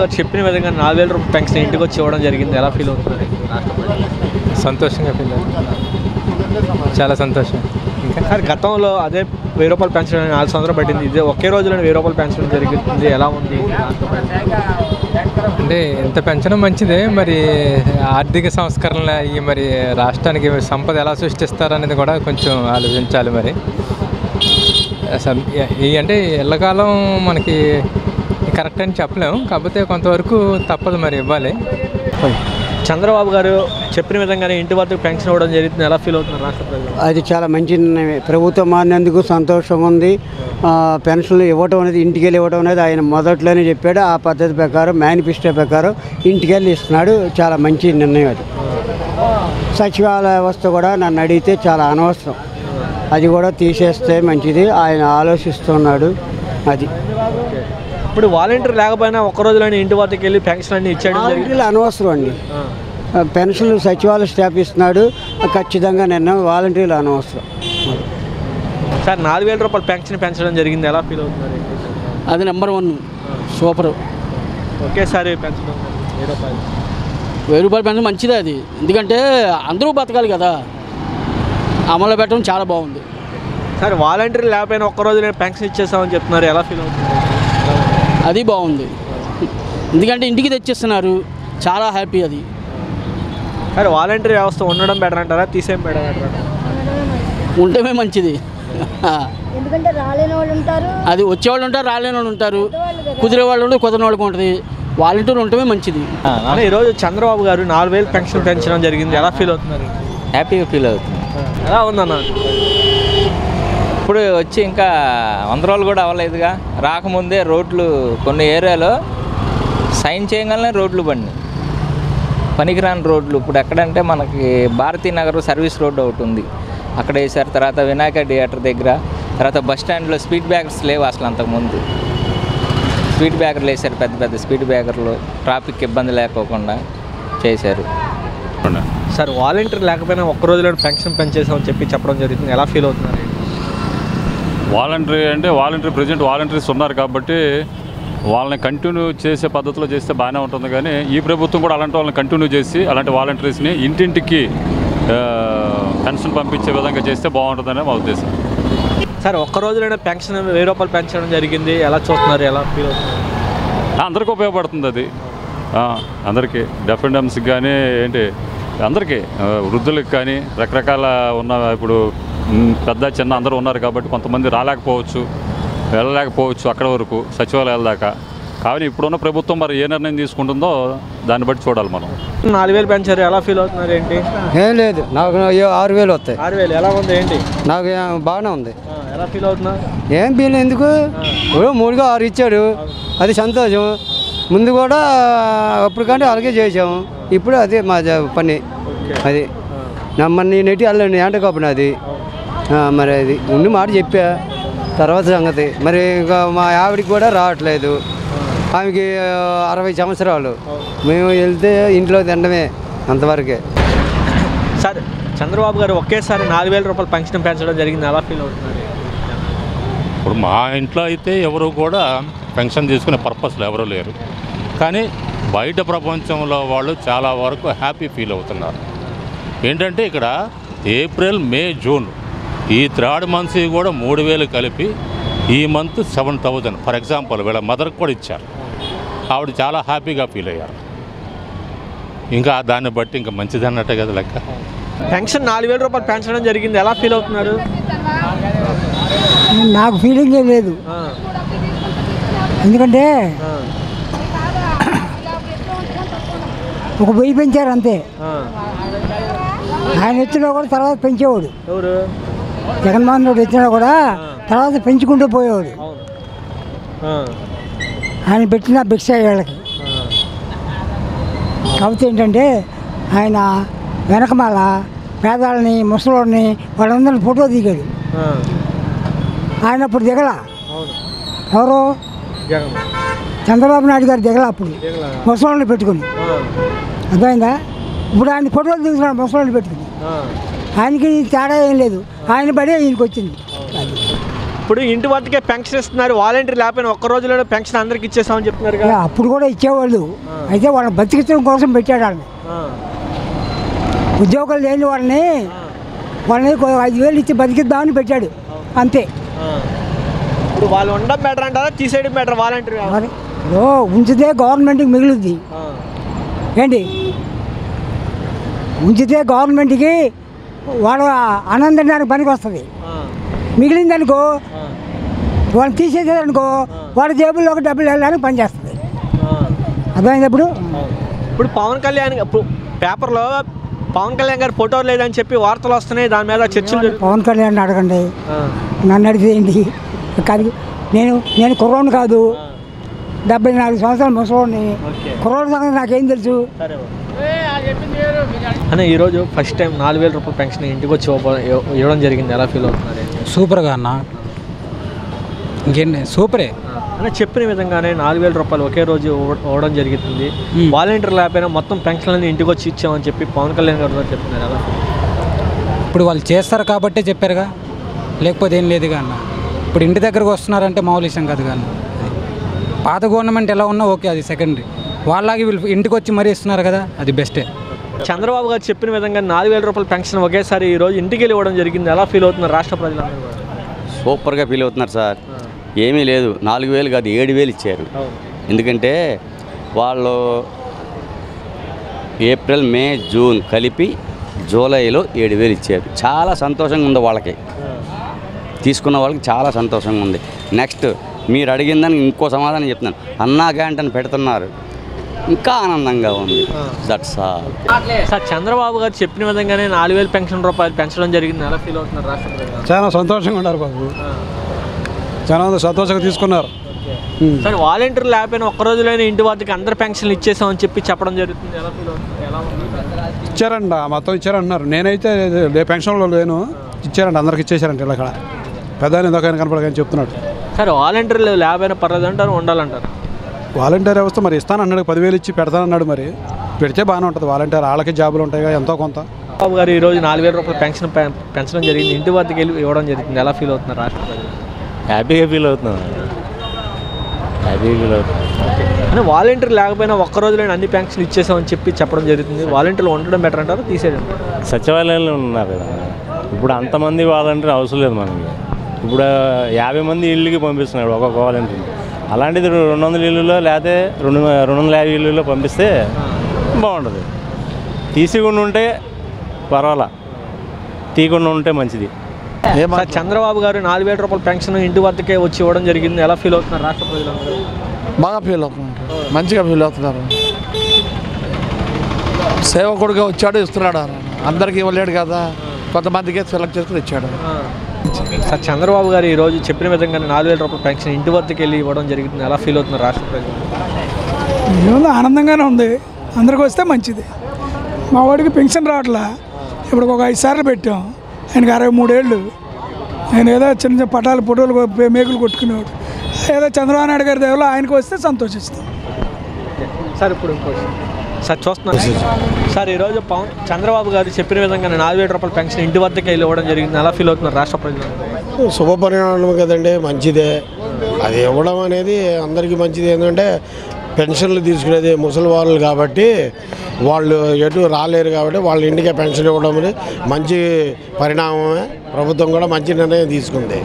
గారు చెప్పిన విధంగా 4000 రూపాయలు పెన్షన్ ఇంటికి వచ్చి ఇవ్వడం జరిగింది. ఎలా ఫీల్ అవుతున్నారు? సంతోషంగా ఫీల్ అవుతుంది, చాలా సంతోషం. ఇంకా సార్ గతంలో అదే 1000 రూపాయలు పెన్షన్ 4 సంవత్సరాలు పట్టింది, ఇదే ఒకే రోజులో 1000 రూపాయలు పెన్షన్ జరుగుతుంది. ఎలా ఉంది? అంటే ఎంత పెంచడం మంచిదే, మరి ఆర్థిక సంస్కరణలు అయ్యి మరి రాష్ట్రానికి సంపద ఎలా సృష్టిస్తారనేది కూడా కొంచెం ఆలోచించాలి. మరి అంటే ఎల్లకాలం మనకి కరెక్ట్ అని చెప్పలేము, కాకపోతే కొంతవరకు తప్పదు, మరి ఇవ్వాలి. చంద్రబాబు గారు చెప్పిన విధంగానే ఇంటి వద్దకు పెన్షన్ ఇవ్వడం జరుగుతుంది. ఎలా ఫీల్ అవుతున్నారు రాష్ట్ర ప్రజలు? అది చాలా మంచి ప్రభుత్వం మారినందుకు సంతోషంగా ఉంది. పెన్షన్లు ఇవ్వటం అనేది, ఇంటికి వెళ్ళి ఇవ్వడం అనేది ఆయన మొదట్లోనే చెప్పాడు. ఆ పద్ధతి ప్రకారం, మేనిఫెస్టో ప్రకారం ఇంటికి వెళ్ళి ఇస్తున్నాడు. చాలా మంచి నిర్ణయం అది. సచివాలయ వ్యవస్థ కూడా నన్ను అడిగితే చాలా అనవసరం, అది కూడా తీసేస్తే మంచిది ఆయన ఆలోచిస్తున్నాడు. అది ఇప్పుడు వాలంటీర్ లేకపోయినా ఒక్క రోజులోనే ఇంటి వద్దకు వెళ్ళి పెన్షన్ అన్ని ఇచ్చాడు. వాలంటీర్లు అనవసరం అండి. పెన్షన్లు సచివాలయ స్టాఫ్ ఇస్తున్నాడు, ఖచ్చితంగా నిర్ణయం. వాలంటీర్లు అనవసరం. సార్ 4000 రూపాయలు పెన్షన్ పెంచడం జరిగింది. ఎలా ఫీల్ అవుతున్నారు? అది నెంబర్ 1 సూపర్. ఒకేసారి పెంచడం 1000 రూపాయలు, 1000 రూపాయలు పెన్షన్ మంచిదే అది, ఎందుకంటే అందరూ బతకాలి కదా, అమలు పెట్టడం చాలా బాగుంది. సార్ వాలంటీర్ లేకపోయినా ఒక్క రోజు నేను పెన్షన్ ఇచ్చేస్తామని చెప్తున్నారు. ఎలా ఫీల్ అవుతుంది? అది బాగుంది, ఎందుకంటే ఇంటికి తెచ్చిస్తున్నారు, చాలా హ్యాపీ అది. సార్ వాలంటీర్ వ్యవస్థ ఉండడం బెటర్ అంటారా, తీసేం బెటర్ అంటారా? ఉంటమే మంచిది. ఎందుకంటే రాలేని వాళ్ళు ఉంటారు, అది వచ్చేవాళ్ళు ఉంటారు, రాలేని వాళ్ళు ఉంటారు, కుదిరే వాళ్ళు ఉంటారు, కుదిరిన వాళ్ళకి ఉంటుంది. వాలంటీర్ ఉండటమే మంచిది. ఈరోజు చంద్రబాబు గారు 4000 పెన్షన్ పెంచడం జరిగింది. ఎలా ఫీల్ అవుతున్నారు? హ్యాపీగా ఫీల్ అవుతుంది. ఎలా ఉందన్న? ఇప్పుడు వచ్చి ఇంకా 100 రోజులు కూడా అవ్వలేదుగా, రాకముందే రోడ్లు కొన్ని ఏరియాలో సైన్ చేయగలనే రోడ్లు పడినాయి, పనికిరాని రోడ్లు. ఇప్పుడు ఎక్కడంటే మనకి భారతీనగర్ సర్వీస్ రోడ్డు ఒకటి ఉంది, అక్కడ వేసారు. తర్వాత వినాయక థియేటర్ దగ్గర, తర్వాత బస్ స్టాండ్లో స్పీడ్ బ్రేకర్స్ లేవు అసలు. అంతకుముందు స్పీడ్ బ్రేకర్లు వేశారు, పెద్ద పెద్ద స్పీడ్ బ్రేకర్లు, ట్రాఫిక్ ఇబ్బంది లేకోకుండా చేశారు. సార్ వాలంటీర్ లేకపోయినా ఒక్క రోజులో పెన్షన్ పెంచేసామని చెప్పడం జరుగుతుంది. ఎలా ఫీల్ అవుతున్నారు? వాలంటరీ ప్రజెంట్ వాలంటీర్స్ ఉన్నారు కాబట్టి వాళ్ళని కంటిన్యూ చేసే పద్ధతిలో చేస్తే బాగానే ఉంటుంది. కానీ ఈ ప్రభుత్వం కూడా అలాంటి వాళ్ళని కంటిన్యూ చేసి అలాంటి వాలంటీర్స్ని ఇంటింటికి పెన్షన్ పంపించే విధంగా చేస్తే బాగుంటుందనే మా ఉద్దేశం. సార్ ఒక్క రోజులోనే పెన్షన్ 1000 రూపాయలు పెంచడం జరిగింది. ఎలా చూస్తున్నారు? ఎలా ఫీల్ అవుతున్నారు? అందరికీ ఉపయోగపడుతుంది అది, అందరికీ డెఫెండమ్స్కి కానీ ఏంటి అందరికీ, వృద్ధులకు కానీ రకరకాల ఉన్న, ఇప్పుడు పెద్ద చిన్న అందరూ ఉన్నారు కాబట్టి కొంతమంది రాలేకపోవచ్చు, వెళ్ళలేకపోవచ్చు అక్కడ వరకు సచివాలయాల దాకా. కానీ ఇప్పుడున్న ప్రభుత్వం మరి ఏ నిర్ణయం తీసుకుంటుందో దాన్ని బట్టి చూడాలి మనం. 4000 పెంచారు. ఎలా ఫీల్ అవుతున్నారు? ఏంటి? ఏం లేదు, నాకు 6000 వస్తాయి. 6000 ఎలా ఉంది? ఏంటి? నాకు బాగానే ఉంది. ఎలా ఫీల్ అవుతున్నా? ఏం ఫీల్ ఎందుకు, ఇప్పుడు 3గా 6 ఇచ్చాడు, అది సంతోషం. ముందు కూడా అప్పుడు కంటే అలాగే చేసాము, ఇప్పుడు అదే మా పని. అది నమ్మని నెట్టి వెళ్ళండి ఎంటకప్పుడు అది, మరి అది ఉండి మాట చెప్పా. తర్వాత సంగతి మరి ఇంకా మా ఆవిడికి కూడా రావట్లేదు, ఆమెకి 60 సంవత్సరాలు. మేము వెళ్తే ఇంట్లో తినడమే అంతవరకే. సార్ చంద్రబాబు గారు ఒకేసారి 4000 రూపాయలు పెన్షన్ పెంచడం జరిగింది. ఎలా ఫీల్ అవుతున్నారు? ఇప్పుడు మా ఇంట్లో అయితే ఎవరు కూడా పెన్షన్ తీసుకునే పర్పస్లో ఎవరు లేరు, కానీ బయట ప్రపంచంలో వాళ్ళు చాలా వరకు హ్యాపీ ఫీల్ అవుతున్నారు. ఏంటంటే ఇక్కడ ఏప్రిల్, మే, జూన్ ఈ 3 మంత్స్ కూడా 3000 కలిపి ఈ మంత్ 7000 ఫర్ ఎగ్జాంపుల్ వీళ్ళ మదర్కి కూడా ఇచ్చారు. ఆవిడ చాలా హ్యాపీగా ఫీల్ అయ్యారు. ఇంకా దాన్ని బట్టి ఇంకా మంచిది అన్నట్టే కదా లెక్క. పెన్షన్ 4000 రూపాయలు పెంచడం జరిగింది. ఎలా ఫీల్ అవుతున్నారు? నాకు ఫీలింగ్ ఏం లేదు, ఎందుకంటే ఒక 1000 పెంచారు అంతే. ఆయన ఎత్తులో కూడా తర్వాత పెంచేవాడు, జగన్మోహన్ రెడ్డి ఎత్తులో కూడా తర్వాత పెంచుకుంటూ పోయేవాడు. ఆయన పెట్టిన భిక్ష వీళ్ళకి. కాకపోతే ఏంటంటే ఆయన వెనకమాల పేదవాళ్ళని, ముసలోడిని, వాళ్ళందరినీ ఫోటో దిగాడు. ఆయన అప్పుడు దిగల, ఎవరు చంద్రబాబు నాయుడు గారు దిగల అప్పుడు, ముసలోడిని పెట్టుకుని. అర్థమైందా? ఇప్పుడు ఆయన ఫోటోలు దిగుతున్నాడు ముసలోడిని పెట్టుకుని. ఆయనకి తేడా ఏం లేదు, ఆయన పడే ఈయనకి వచ్చింది. ఇప్పుడు ఇప్పుడు ఇంటి వద్దకే పెన్షన్ ఇస్తున్నారు, వాలంటీర్ లేకపోయినా ఒక్క రోజులోనే పెన్షన్ అందరికి ఇచ్చేసామని చెప్తున్నారు కదా. అప్పుడు కూడా ఇచ్చేవాళ్ళు, అయితే వాళ్ళని బతికించడం కోసం పెట్టాడు వాళ్ళని. ఉద్యోగాలు లేని వాళ్ళని 5,000 ఇచ్చి బతికిద్దామని పెట్టాడు అంతే. ఇప్పుడు వాళ్ళు ఉండడం బెటర్ అంటారా, తీసేయడం బెటర్ వాలంటీర్? ఉంచితే గవర్నమెంట్కి మిగులుద్ది ఏంటి, ఉంచితే గవర్నమెంట్కి వాళ్ళ ఆనందించడానికి పనికి వస్తుంది. మిగిలిందనుకో వాళ్ళు తీసేసేదనుకో వాళ్ళ జేబుల్లోకి డబ్బులు వెళ్ళడానికి పనిచేస్తుంది. అర్థమైంది. ఇప్పుడు పవన్ కళ్యాణ్ పేపర్లో పవన్ కళ్యాణ్ గారు ఫోటో లేదని చెప్పి వార్తలు వస్తున్నాయి, దాని మీద చర్చలు. పవన్ కళ్యాణ్ అడగండి, నన్ను అడిగితే ఏంటి? కాదు, నేను కుర్రోని కాదు, 74 సంవత్సరాలు ముసలోని. కుర్రోని సంగతి నాకేం తెలుసు. అన్న ఈరోజు ఫస్ట్ టైం 4,000 రూపాయల పెన్షన్ ఇంటికి వచ్చి ఇవ్వడం జరిగింది, ఎలా ఫీల్ అవుతున్నారు? సూపర్గా అన్న, ఇంకేంటి సూపరే అన్న. చెప్పిన విధంగానే 4,000 రూపాయలు ఒకే రోజు ఇవ్వడం జరుగుతుంది. వాలంటీర్ లేకపోయినా మొత్తం పెన్షన్లని ఇంటికి వచ్చి ఇచ్చామని చెప్పి పవన్ కళ్యాణ్ గారు చెప్తున్నారు ఎలా? ఇప్పుడు వాళ్ళు చేస్తారు కాబట్టే చెప్పారుగా, లేకపోతే ఏం లేదుగా అన్న. ఇప్పుడు ఇంటి దగ్గరకు వస్తున్నారంటే మామూలు విషయం కాదు కానీ, పాత గవర్నమెంట్ ఎలా ఉన్నా ఓకే, అది సెకండరీ. వాళ్ళకి వీళ్ళు ఇంటికి వచ్చి మరీ ఇస్తున్నారు కదా, అది బెస్టే. చంద్రబాబు గారు చెప్పిన విధంగా 4,000 రూపాయల పెన్షన్ ఒకేసారి ఈరోజు ఇంటికి వెళ్ళి ఇవ్వడం జరిగింది, ఎలా ఫీల్ అవుతున్నారు రాష్ట్ర ప్రజలందరూ? సూపర్గా ఫీల్ అవుతున్నారు సార్. ఏమీ లేదు, 4,000 కాదు 7,000 ఇచ్చారు. ఎందుకంటే వాళ్ళు ఏప్రిల్ మే జూన్ కలిపి జూలైలో 7,000 ఇచ్చారు. చాలా సంతోషంగా ఉంది వాళ్ళకి, తీసుకున్న వాళ్ళకి చాలా సంతోషంగా ఉంది. నెక్స్ట్ మీరు అడిగిందని ఇంకో సమాధానం చెప్తున్నాను, అన్నా క్యాంటీన్ పెడుతున్నారు, ఇంకా ఆనందంగా ఉంది. That's all. సార్ చంద్రబాబు గారు చెప్పిన విధంగానే 4,000 పెన్షన్ రూపాయలు పెంచడం జరిగింది, ఎలా ఫీల్ అవుతున్నారు రాష్ట్ర ప్రజలు? చాలా సంతోషంగా ఉన్నారు బాబు, చాలా సంతోషంగా తీసుకున్నారు. సార్ వాలంటీర్ లేకపోయినా ఒక్క రోజులోనే ఇంటి వద్దకి అందరు పెన్షన్లు ఇచ్చేసామని చెప్పి చెప్పడం జరుగుతుంది, ఎలా ఫీల్ అవుతుంది? ఎలా ఉంది? ఇచ్చారంట, మొత్తం ఇచ్చారంటున్నారు. నేనైతే పెన్షన్లో లేను, ఇచ్చారంట, అందరికి ఇచ్చేసారంట. ఇలా ఇక్కడ పెద్ద ఎందుకైనా కనపడగానే చెప్తున్నాడు. సార్ వాలంటీర్లు లేకపోయినా పర్లేదు అంటారు, ఉండాలంటారు? వాలంటీర్ వ్యవస్థ మరి ఇస్తానన్నాడు, 10,000 ఇచ్చి పెడతానన్నాడు. మరి పెడితే బాగానే ఉంటుంది. వాలంటీర్ వాళ్ళకి జాబులు ఉంటాయి కదా, ఎంతో కొంత. బాబు గారు ఈరోజు 4,000 రూపాయల పెన్షన్ పెంచడం జరిగింది, ఇంటి వద్దకి వెళ్ళి ఇవ్వడం జరిగింది, ఎలా ఫీల్ అవుతున్నారు రాష్ట్ర ప్రజలు? హ్యాపీగా ఫీల్ అవుతున్నాను, హ్యాపీగా ఫీల్ అవుతున్నాను. అంటే వాలంటీర్ లేకపోయినా ఒక్క రోజులో అన్ని పెన్షన్లు ఇచ్చేసామని చెప్పి చెప్పడం జరుగుతుంది, వాలంటీర్లు ఉండడం బెటర్ అంటారు, తీసేయడం? సచివాలయంలో ఉన్నారు కదా, ఇప్పుడు అంతమంది వాలంటీర్ అవసరం లేదు మనకి. ఇప్పుడు 50 మంది ఇళ్ళకి పంపిస్తున్నాడు ఒక్కొక్క వాలంటీర్. అలాంటిది 200 ఇళ్ళలో లేకపోతే 250 ఇళ్ళలో పంపిస్తే బాగుంటుంది. తీసికుండా ఉంటే పర్వాలా, తీయకుండా ఉంటే మంచిది. చంద్రబాబు గారు 4,000 రూపాయల పెన్షన్ ఇంటి వద్దకే వచ్చి ఇవ్వడం జరిగింది, ఎలా ఫీల్ అవుతున్నారు రాష్ట్ర ప్రజలందరూ? బాగా ఫీల్ అవుతున్నారు, మంచిగా ఫీల్ అవుతున్నారు. సేవకుడిగా వచ్చాడు, ఇస్తున్నాడు. అందరికీ ఇవ్వలేడు కదా, కొంతమందికే సెలెక్ట్ చేసుకుని ఇచ్చాడు. సార్ చంద్రబాబు గారు ఈరోజు చెప్పిన విధంగానే 4,000 రూపాయల పెన్షన్ ఇంటి వద్దకు వెళ్ళి ఇవ్వడం జరుగుతుంది, ఎలా ఫీల్ అవుతున్నారు రాష్ట్ర ప్రజలు? ఏముంది, ఆనందంగానే ఉంది. అందరికి వస్తే మంచిది. మా వాడికి పెన్షన్ రావట్లా, ఇప్పుడు ఒక 5 సార్లు పెట్టాం. ఆయనకి 63 ఏళ్ళు. ఆయన ఏదో చిన్న చిన్న పటాలు ఫోటోలు మేకులు కొట్టుకునేవాడు. ఏదో చంద్రబాబు నాయుడు గారి దేవులో ఆయనకు వస్తే సంతోషిస్తాం. సార్ ఇప్పుడు ఇంకోటి సార్ చూస్తున్నాను సార్, ఈరోజు చంద్రబాబు గారు చెప్పిన విధంగానే 4,000 రూపాయల పెన్షన్ ఇంటి వద్దకు వెళ్ళి ఇవ్వడం జరిగింది, ఎలా ఫీల్ అవుతున్నారు రాష్ట్ర ప్రజలు? శుభ పరిణామం కదండి, మంచిదే. అది ఇవ్వడం అనేది అందరికీ మంచిది. ఏంటంటే పెన్షన్లు తీసుకునేది ముసలి వాళ్ళు కాబట్టి వాళ్ళు ఎటు రాలేరు కాబట్టి వాళ్ళ ఇంటికే పెన్షన్ ఇవ్వడం మంచి పరిణామమే. ప్రభుత్వం కూడా మంచి నిర్ణయం తీసుకుంది.